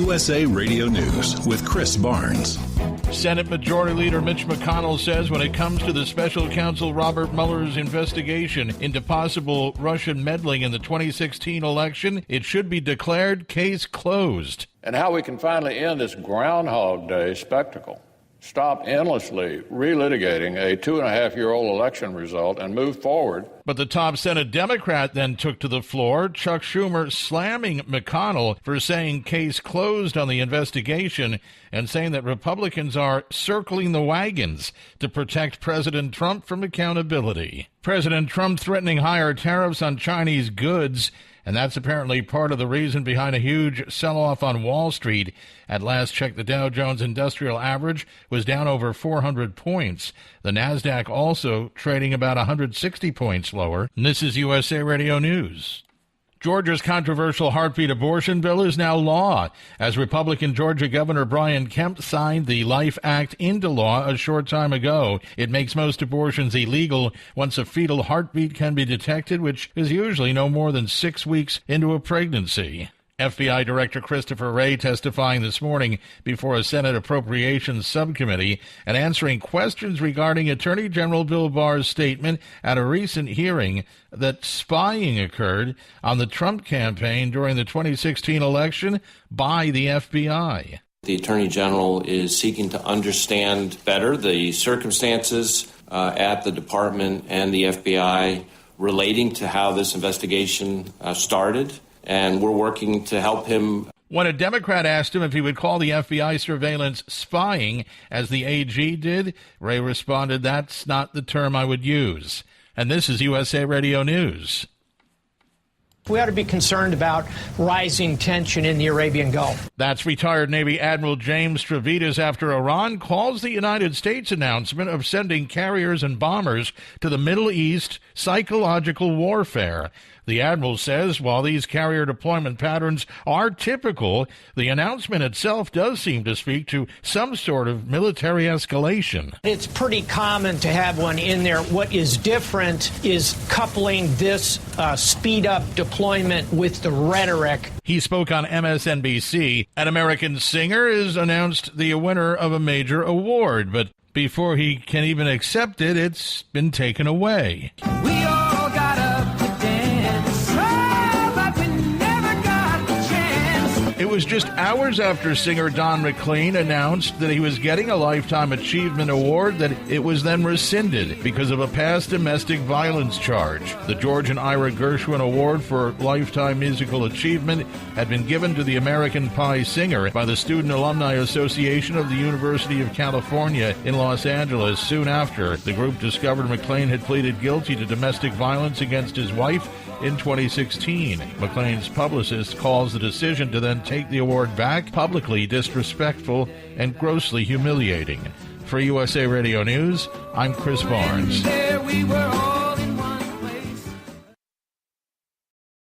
USA Radio News with Chris Barnes. Senate Majority Leader Mitch McConnell says when it comes to the special counsel Robert Mueller's investigation into possible Russian meddling in the 2016 election, it should be declared case closed. And how we can finally end this Groundhog Day spectacle. Stop endlessly relitigating a 2.5-year-old election result and move forward. But the top Senate Democrat then took to the floor, Chuck Schumer slamming McConnell for saying case closed on the investigation and saying that Republicans are circling the wagons to protect President Trump from accountability. President Trump threatening higher tariffs on Chinese goods, and that's apparently part of the reason behind a huge sell-off on Wall Street. At last check, the Dow Jones Industrial Average was down over 400 points. The Nasdaq also trading about 160 points lower. And this is USA Radio News. Georgia's controversial heartbeat abortion bill is now law, as Republican Georgia Governor Brian Kemp signed the Life Act into law a short time ago. It makes most abortions illegal once a fetal heartbeat can be detected, which is usually no more than 6 weeks into a pregnancy. FBI Director Christopher Wray testifying this morning before a Senate Appropriations Subcommittee and answering questions regarding Attorney General Bill Barr's statement at a recent hearing that spying occurred on the Trump campaign during the 2016 election by the FBI. The Attorney General is seeking to understand better the circumstances at the department and the FBI relating to how this investigation started. And we're working to help him. When a Democrat asked him if he would call the FBI surveillance spying, as the AG did, Wray responded, "That's not the term I would use." And this is USA Radio News. We ought to be concerned about rising tension in the Arabian Gulf. That's retired Navy Admiral James Stavridis after Iran calls the United States announcement of sending carriers and bombers to the Middle East psychological warfare. The admiral says while these carrier deployment patterns are typical, the announcement itself does seem to speak to some sort of military escalation. It's pretty common to have one in there. What is different is coupling this speed-up deployment with the rhetoric. He spoke on MSNBC. An American singer is announced the winner of a major award, but before he can even accept it, it's been taken away. We all got up to dance, but we never got the chance. It was just hours after singer Don McLean announced that he was getting a Lifetime Achievement Award that it was then rescinded because of a past domestic violence charge. The George and Ira Gershwin Award for Lifetime Musical Achievement had been given to the American Pie singer by the Student Alumni Association of the University of California in Los Angeles soon after the group discovered McLean had pleaded guilty to domestic violence against his wife in 2016. McLean's publicist calls the decision to then take the award back publicly disrespectful and grossly humiliating. For USA Radio News, I'm Chris Barnes. There we were all